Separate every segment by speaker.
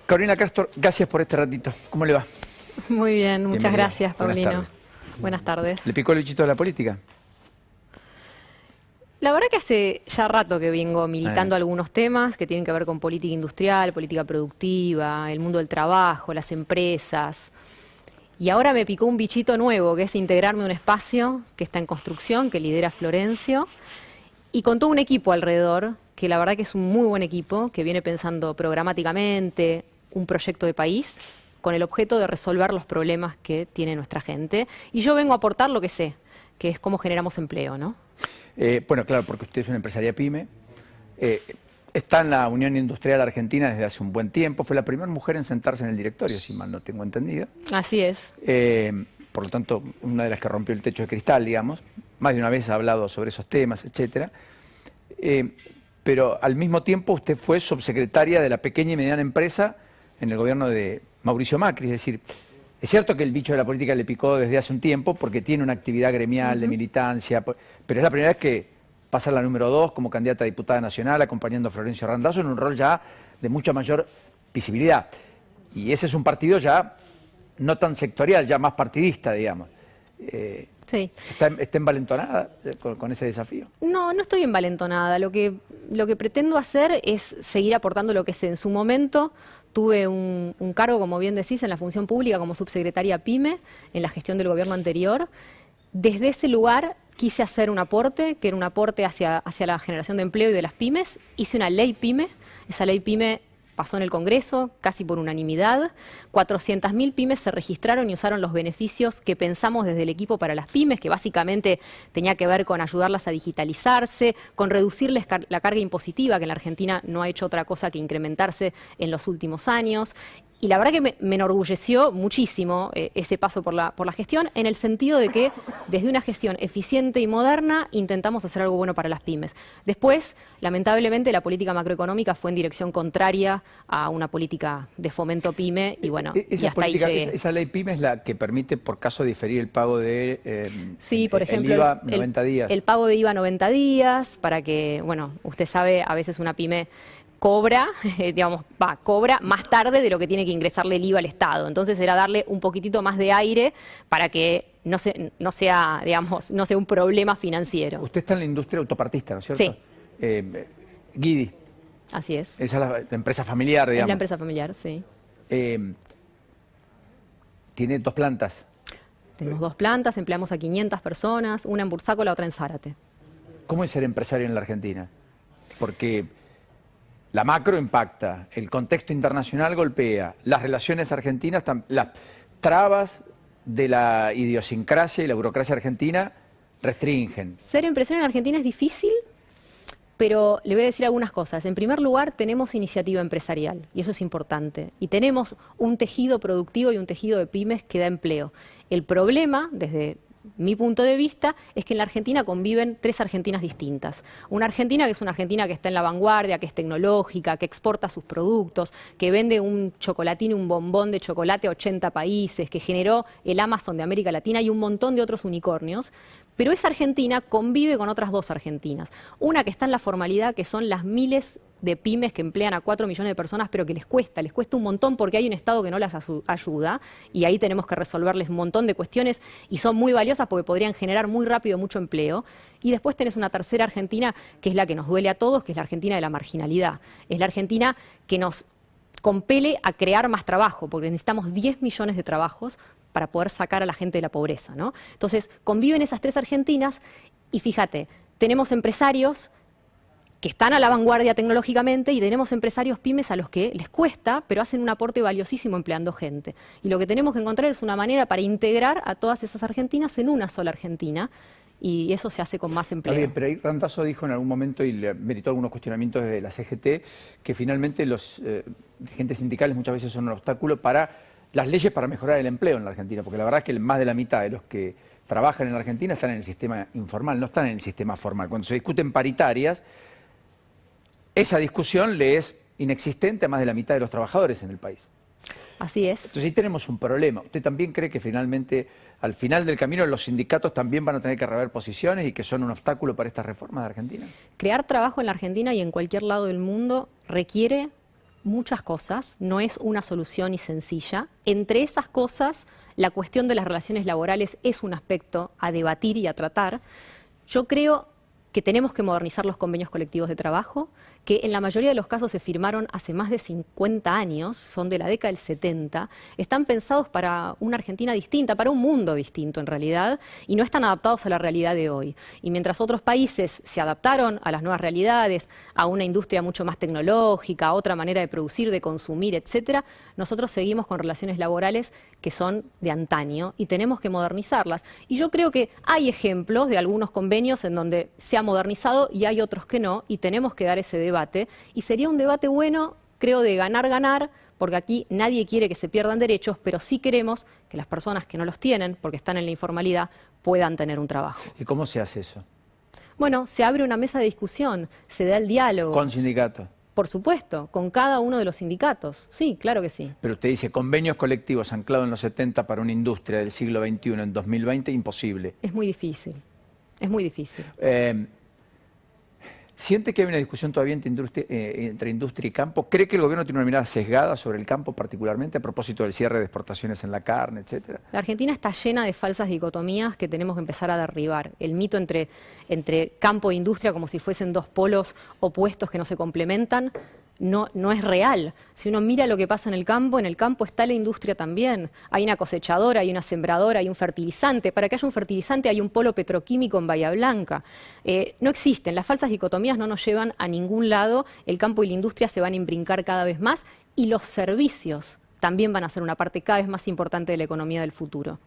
Speaker 1: Carolina Castro, gracias por este ratito. ¿Cómo le va?
Speaker 2: Muy bien, muchas
Speaker 1: Bienvenida.
Speaker 2: gracias, Paulino.
Speaker 1: Buenas tardes.
Speaker 2: Buenas tardes.
Speaker 1: ¿Le picó el bichito de la política?
Speaker 2: La verdad que hace ya rato que vengo militando algunos temas que tienen que ver con política industrial, política productiva, el mundo del trabajo, las empresas. Y ahora me picó un bichito nuevo, que es integrarme a un espacio que está en construcción, que lidera Florencio, y con todo un equipo alrededor, que la verdad que es un muy buen equipo, que viene pensando programáticamente un proyecto de país con el objeto de resolver los problemas que tiene nuestra gente. Y yo vengo a aportar lo que sé, que es cómo generamos empleo, ¿no?
Speaker 1: Bueno, claro, porque usted es una empresaria pyme. Está en la Unión Industrial Argentina desde hace un buen tiempo. Fue la primera mujer en sentarse en el directorio, si mal no tengo entendido.
Speaker 2: Así es.
Speaker 1: Por lo tanto, una de las que rompió el techo de cristal, digamos. Más de una vez ha hablado sobre esos temas, etcétera. Pero al mismo tiempo usted fue subsecretaria de la pequeña y mediana empresa en el gobierno de Mauricio Macri. Es decir, es cierto que el bicho de la política le picó desde hace un tiempo porque tiene una actividad gremial de militancia, pero es la primera vez que pasa la número 2 como candidata a diputada nacional acompañando a Florencio Randazzo en un rol ya de mucha mayor visibilidad. Y ese es un partido ya no tan sectorial, ya más partidista, digamos.
Speaker 2: Sí.
Speaker 1: ¿Está envalentonada con ese desafío?
Speaker 2: No, no estoy envalentonada. Lo que pretendo hacer es seguir aportando lo que sé. En su momento tuve un cargo, como bien decís, en la función pública como subsecretaria PYME en la gestión del gobierno anterior. Desde ese lugar quise hacer un aporte, que era un aporte hacia la generación de empleo y de las pymes. Hice una ley PYME. Esa ley PYME pasó en el Congreso, casi por unanimidad. 400.000 pymes se registraron y usaron los beneficios que pensamos desde el equipo para las pymes, que básicamente tenía que ver con ayudarlas a digitalizarse, con reducirles la carga impositiva, que en la Argentina no ha hecho otra cosa que incrementarse en los últimos años. Y la verdad que me enorgulleció muchísimo ese paso por la gestión, en el sentido de que desde una gestión eficiente y moderna intentamos hacer algo bueno para las pymes. Después, lamentablemente, la política macroeconómica fue en dirección contraria a una política de fomento pyme y bueno, y hasta ahí llegué.
Speaker 1: Esa ley PYME es la que permite, por caso, diferir el pago de
Speaker 2: sí, por ejemplo,
Speaker 1: el IVA 90 días.
Speaker 2: El pago de IVA 90 días, para que, bueno, usted sabe, a veces una pyme cobra, cobra más tarde de lo que tiene que ingresarle el IVA al Estado. Entonces era darle un poquitito más de aire para que no sea un problema financiero.
Speaker 1: Usted está en la industria autopartista, ¿no es cierto?
Speaker 2: Sí.
Speaker 1: Guidi.
Speaker 2: Así es.
Speaker 1: Esa es la empresa familiar, digamos.
Speaker 2: Es la empresa familiar, sí.
Speaker 1: Tiene 2 plantas.
Speaker 2: Tenemos 2 plantas, empleamos a 500 personas, una en Bursaco, la otra en Zárate.
Speaker 1: ¿Cómo es ser empresario en la Argentina? Porque la macro impacta, el contexto internacional golpea, las relaciones argentinas, las trabas de la idiosincrasia y la burocracia argentina restringen.
Speaker 2: Ser empresario en Argentina es difícil, pero le voy a decir algunas cosas. En primer lugar, tenemos iniciativa empresarial, y eso es importante. Y tenemos un tejido productivo y un tejido de pymes que da empleo. El problema, desde mi punto de vista, es que en la Argentina conviven 3 Argentinas distintas. Una Argentina que es una Argentina que está en la vanguardia, que es tecnológica, que exporta sus productos, que vende un chocolatín, un bombón de chocolate a 80 países, que generó el Amazon de América Latina y un montón de otros unicornios. Pero esa Argentina convive con otras 2 Argentinas. Una que está en la formalidad, que son las miles de pymes que emplean a 4 millones de personas, pero que les cuesta un montón porque hay un Estado que no las ayuda, y ahí tenemos que resolverles un montón de cuestiones y son muy valiosas porque podrían generar muy rápido mucho empleo. Y después tenés una tercera Argentina, que es la que nos duele a todos, que es la Argentina de la marginalidad. Es la Argentina que nos compele a crear más trabajo, porque necesitamos 10 millones de trabajos para poder sacar a la gente de la pobreza, ¿no? Entonces, conviven esas 3 Argentinas y fíjate, tenemos empresarios que están a la vanguardia tecnológicamente y tenemos empresarios pymes a los que les cuesta, pero hacen un aporte valiosísimo empleando gente. Y lo que tenemos que encontrar es una manera para integrar a todas esas Argentinas en una sola Argentina, y eso se hace con más empleo.
Speaker 1: Está bien, pero ahí Randazzo dijo en algún momento, y le meritó algunos cuestionamientos desde la CGT, que finalmente los dirigentes sindicales muchas veces son un obstáculo para las leyes para mejorar el empleo en la Argentina, porque la verdad es que más de la mitad de los que trabajan en la Argentina están en el sistema informal, no están en el sistema formal. Cuando se discuten paritarias, esa discusión le es inexistente a más de la mitad de los trabajadores en el país.
Speaker 2: Así es.
Speaker 1: Entonces ahí tenemos un problema. ¿Usted también cree que finalmente, al final del camino, los sindicatos también van a tener que rever posiciones y que son un obstáculo para estas reformas de Argentina?
Speaker 2: Crear trabajo en la Argentina y en cualquier lado del mundo requiere muchas cosas, no es una solución y sencilla. Entre esas cosas, la cuestión de las relaciones laborales es un aspecto a debatir y a tratar. Yo creo que tenemos que modernizar los convenios colectivos de trabajo, que en la mayoría de los casos se firmaron hace más de 50 años, son de la década del 70, están pensados para una Argentina distinta, para un mundo distinto en realidad, y no están adaptados a la realidad de hoy. Y mientras otros países se adaptaron a las nuevas realidades, a una industria mucho más tecnológica, a otra manera de producir, de consumir, etcétera, nosotros seguimos con relaciones laborales que son de antaño y tenemos que modernizarlas. Y yo creo que hay ejemplos de algunos convenios en donde se ha modernizado y hay otros que no, y tenemos que dar ese debate. Y sería un debate bueno, creo, de ganar-ganar, porque aquí nadie quiere que se pierdan derechos, pero sí queremos que las personas que no los tienen, porque están en la informalidad, puedan tener un trabajo.
Speaker 1: ¿Y cómo se hace eso?
Speaker 2: Bueno, se abre una mesa de discusión, se da el diálogo.
Speaker 1: ¿Con sindicatos?
Speaker 2: Por supuesto, con cada uno de los sindicatos. Sí, claro que sí.
Speaker 1: Pero usted dice, convenios colectivos anclados en los 70 para una industria del siglo XXI en 2020, imposible.
Speaker 2: Es muy difícil, es muy difícil.
Speaker 1: ¿Siente que hay una discusión todavía entre industria y campo? ¿Cree que el gobierno tiene una mirada sesgada sobre el campo, particularmente a propósito del cierre de exportaciones en la carne, etcétera?
Speaker 2: La Argentina está llena de falsas dicotomías que tenemos que empezar a derribar. El mito entre campo e industria como si fuesen dos polos opuestos que no se complementan no es real. Si uno mira lo que pasa en el campo está la industria también. Hay una cosechadora, hay una sembradora, hay un fertilizante. Para que haya un fertilizante hay un polo petroquímico en Bahía Blanca. No existen. Las falsas dicotomías no nos llevan a ningún lado. El campo y la industria se van a imbrincar cada vez más y los servicios también van a ser una parte cada vez más importante de la economía del futuro.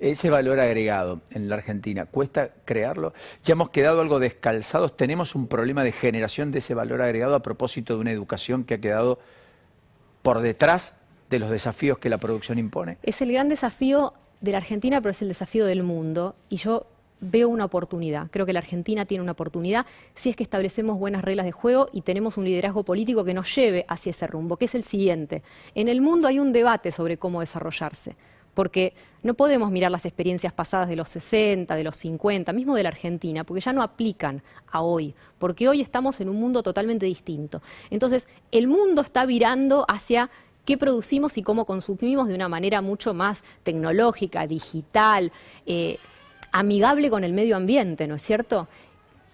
Speaker 1: Ese valor agregado en la Argentina, ¿cuesta crearlo? Ya hemos quedado algo descalzados, tenemos un problema de generación de ese valor agregado a propósito de una educación que ha quedado por detrás de los desafíos que la producción impone.
Speaker 2: Es el gran desafío de la Argentina, pero es el desafío del mundo, y yo veo una oportunidad. Creo que la Argentina tiene una oportunidad si es que establecemos buenas reglas de juego y tenemos un liderazgo político que nos lleve hacia ese rumbo, que es el siguiente. En el mundo hay un debate sobre cómo desarrollarse, porque no podemos mirar las experiencias pasadas de los 60, de los 50, mismo de la Argentina, porque ya no aplican a hoy, porque hoy estamos en un mundo totalmente distinto. Entonces, el mundo está virando hacia qué producimos y cómo consumimos de una manera mucho más tecnológica, digital, amigable con el medio ambiente, ¿no es cierto?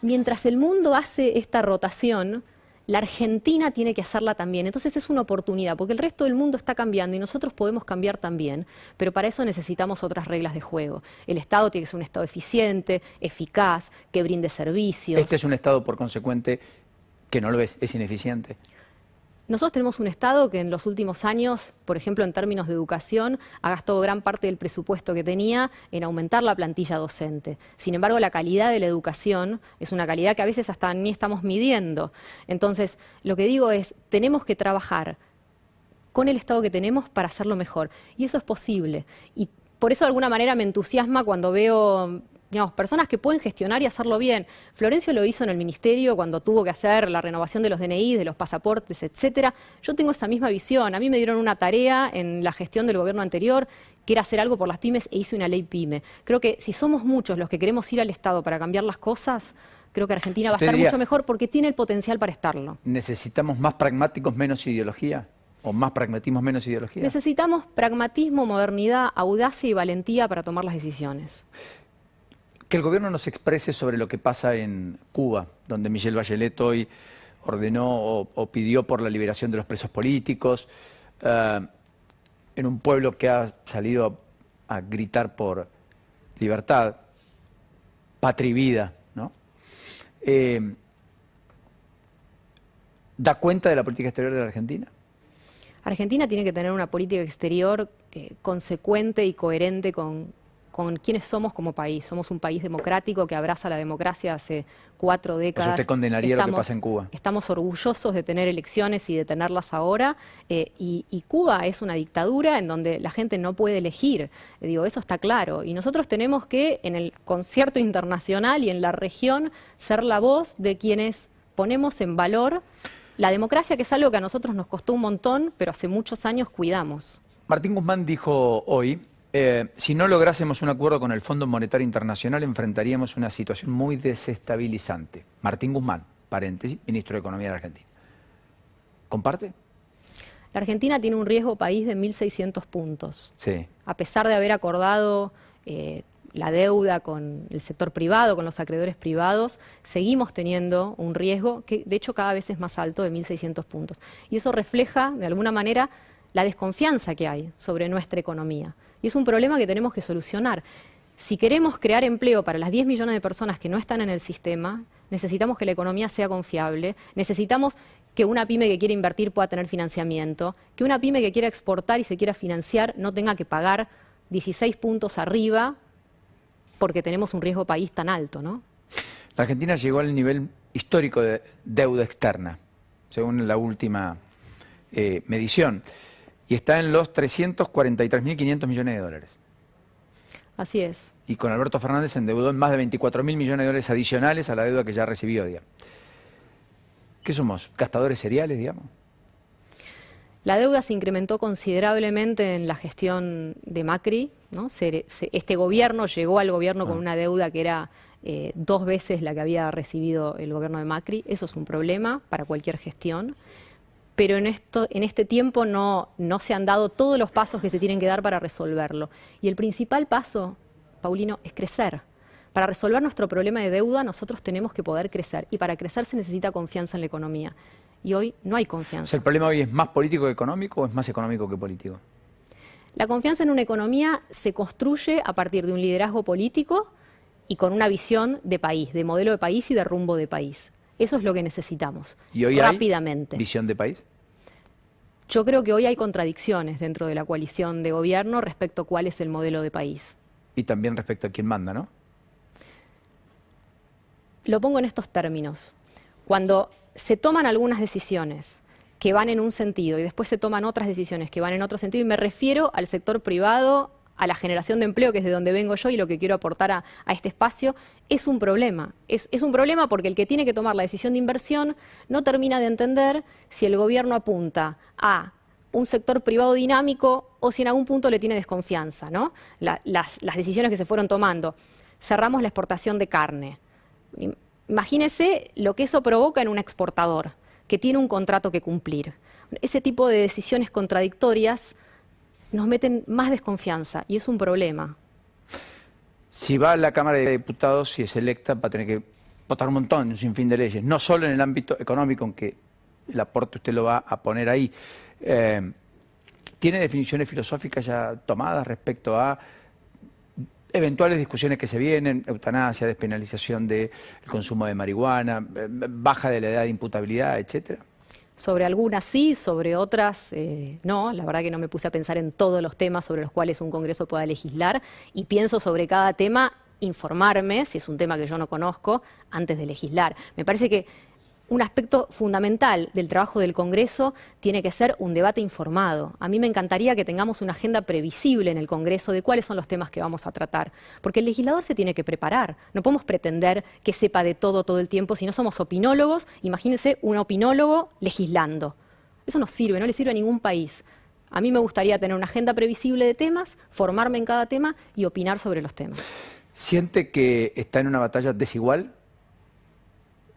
Speaker 2: Mientras el mundo hace esta rotación, la Argentina tiene que hacerla también. Entonces es una oportunidad, porque el resto del mundo está cambiando y nosotros podemos cambiar también, pero para eso necesitamos otras reglas de juego. El Estado tiene que ser un Estado eficiente, eficaz, que brinde servicios.
Speaker 1: Este es un Estado, por consecuente, que no lo es ineficiente.
Speaker 2: Nosotros tenemos un Estado que en los últimos años, por ejemplo, en términos de educación, ha gastado gran parte del presupuesto que tenía en aumentar la plantilla docente. Sin embargo, la calidad de la educación es una calidad que a veces hasta ni estamos midiendo. Entonces, lo que digo es, tenemos que trabajar con el Estado que tenemos para hacerlo mejor. Y eso es posible. Y por eso, de alguna manera, me entusiasma cuando veo, digamos, personas que pueden gestionar y hacerlo bien. Florencio lo hizo en el ministerio cuando tuvo que hacer la renovación de los DNI, de los pasaportes, etcétera. Yo tengo esa misma visión. A mí me dieron una tarea en la gestión del gobierno anterior, que era hacer algo por las pymes, e hice una ley pyme. Creo que si somos muchos los que queremos ir al Estado para cambiar las cosas, creo que Argentina va a estar mucho mejor porque tiene el potencial para estarlo.
Speaker 1: ¿Necesitamos más pragmáticos, menos ideología? ¿O más pragmatismo, menos ideología?
Speaker 2: Necesitamos pragmatismo, modernidad, audacia y valentía para tomar las decisiones.
Speaker 1: Que el gobierno nos exprese sobre lo que pasa en Cuba, donde Michelle Bachelet hoy ordenó o pidió por la liberación de los presos políticos, en un pueblo que ha salido a gritar por libertad, patria y vida, ¿no? ¿Da cuenta de la política exterior de la Argentina?
Speaker 2: Argentina tiene que tener una política exterior consecuente y coherente con quiénes somos como país. Somos un país democrático que abraza la democracia hace 4 décadas.
Speaker 1: ¿Usted condenaría lo que pasa en Cuba?
Speaker 2: Estamos orgullosos de tener elecciones y de tenerlas ahora. Y Cuba es una dictadura en donde la gente no puede elegir. Digo, eso está claro. Y nosotros tenemos que, en el concierto internacional y en la región, ser la voz de quienes ponemos en valor la democracia, que es algo que a nosotros nos costó un montón, pero hace muchos años cuidamos.
Speaker 1: Martín Guzmán dijo hoy: si no lográsemos un acuerdo con el Fondo Monetario Internacional, enfrentaríamos una situación muy desestabilizante. Martín Guzmán, paréntesis, ministro de Economía de la Argentina. ¿Comparte?
Speaker 2: La Argentina tiene un riesgo país de 1.600 puntos.
Speaker 1: Sí.
Speaker 2: A pesar de haber acordado la deuda con el sector privado, con los acreedores privados, seguimos teniendo un riesgo que de hecho cada vez es más alto, de 1.600 puntos. Y eso refleja, de alguna manera, la desconfianza que hay sobre nuestra economía. Y es un problema que tenemos que solucionar. Si queremos crear empleo para las 10 millones de personas que no están en el sistema, necesitamos que la economía sea confiable, necesitamos que una pyme que quiera invertir pueda tener financiamiento, que una pyme que quiera exportar y se quiera financiar no tenga que pagar 16 puntos arriba porque tenemos un riesgo país tan alto, ¿no?
Speaker 1: La Argentina llegó al nivel histórico de deuda externa, según la última medición, y está en los 343.500 millones de dólares.
Speaker 2: Así es.
Speaker 1: Y con Alberto Fernández se endeudó en más de 24.000 millones de dólares adicionales a la deuda que ya recibió, digamos. ¿Qué somos? ¿Gastadores seriales, digamos?
Speaker 2: La deuda se incrementó considerablemente en la gestión de Macri, ¿no? Este gobierno llegó al gobierno con una deuda que era 2 veces la que había recibido el gobierno de Macri. Eso es un problema para cualquier gestión. Pero en este tiempo no se han dado todos los pasos que se tienen que dar para resolverlo. Y el principal paso, Paulino, es crecer. Para resolver nuestro problema de deuda nosotros tenemos que poder crecer. Y para crecer se necesita confianza en la economía. Y hoy no hay confianza.
Speaker 1: O sea, ¿el problema hoy es más político que económico o es más económico que político?
Speaker 2: La confianza en una economía se construye a partir de un liderazgo político y con una visión de país, de modelo de país y de rumbo de país. Eso es lo que necesitamos.
Speaker 1: ¿Y hoy
Speaker 2: rápidamente.
Speaker 1: ¿Hay visión de país?
Speaker 2: Yo creo que hoy hay contradicciones dentro de la coalición de gobierno respecto a cuál es el modelo de país.
Speaker 1: Y también respecto a quién manda, ¿no?
Speaker 2: Lo pongo en estos términos. Cuando se toman algunas decisiones que van en un sentido y después se toman otras decisiones que van en otro sentido, y me refiero al sector privado, a la generación de empleo, que es de donde vengo yo y lo que quiero aportar a este espacio, es un problema. Es un problema porque el que tiene que tomar la decisión de inversión no termina de entender si el gobierno apunta a un sector privado dinámico o si en algún punto le tiene desconfianza, ¿no? Las decisiones que se fueron tomando. Cerramos la exportación de carne. Imagínese lo que eso provoca en un exportador que tiene un contrato que cumplir. Ese tipo de decisiones contradictorias nos meten más desconfianza y es un problema.
Speaker 1: Si va a la Cámara de Diputados, si es electa, va a tener que votar un montón, un sinfín de leyes, no solo en el ámbito económico, aunque el aporte usted lo va a poner ahí. ¿Tiene definiciones filosóficas ya tomadas respecto a eventuales discusiones que se vienen, eutanasia, despenalización del consumo de marihuana, baja de la edad de imputabilidad, etcétera?
Speaker 2: Sobre algunas sí, sobre otras no. La verdad que no me puse a pensar en todos los temas sobre los cuales un Congreso pueda legislar y pienso sobre cada tema informarme, si es un tema que yo no conozco, antes de legislar. Me parece que un aspecto fundamental del trabajo del Congreso tiene que ser un debate informado. A mí me encantaría que tengamos una agenda previsible en el Congreso de cuáles son los temas que vamos a tratar, porque el legislador se tiene que preparar. No podemos pretender que sepa de todo el tiempo. Si no somos opinólogos, imagínense un opinólogo legislando. Eso no sirve, no le sirve a ningún país. A mí me gustaría tener una agenda previsible de temas, formarme en cada tema y opinar sobre los temas.
Speaker 1: ¿Siente que está en una batalla desigual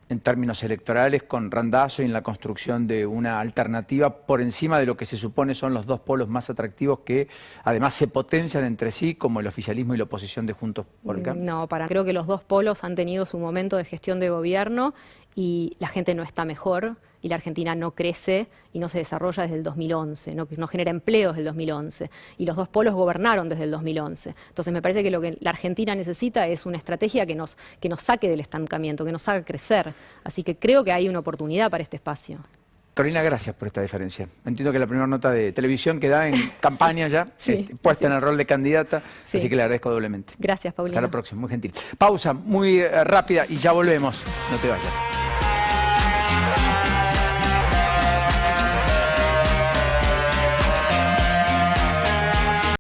Speaker 1: en términos electorales con Randazzo y en la construcción de una alternativa por encima de lo que se supone son los dos polos más atractivos que además se potencian entre sí, como el oficialismo y la oposición de Juntos por el Cambio?
Speaker 2: No, creo que los dos polos han tenido su momento de gestión de gobierno y la gente no está mejor y la Argentina no crece y no se desarrolla desde el 2011, no genera empleos desde el 2011 y los dos polos gobernaron desde el 2011. Entonces me parece que lo que la Argentina necesita es una estrategia que nos saque del estancamiento, que nos haga crecer. Así que creo que hay una oportunidad para este espacio.
Speaker 1: Carolina, gracias por esta diferencia. Entiendo que es la primera nota de televisión que da en campaña ya,
Speaker 2: sí,
Speaker 1: puesta en el rol de candidata,
Speaker 2: sí.
Speaker 1: Así que le agradezco doblemente.
Speaker 2: Gracias, Paulina.
Speaker 1: Hasta la próxima, muy gentil. Pausa muy rápida y ya volvemos. No te vayas.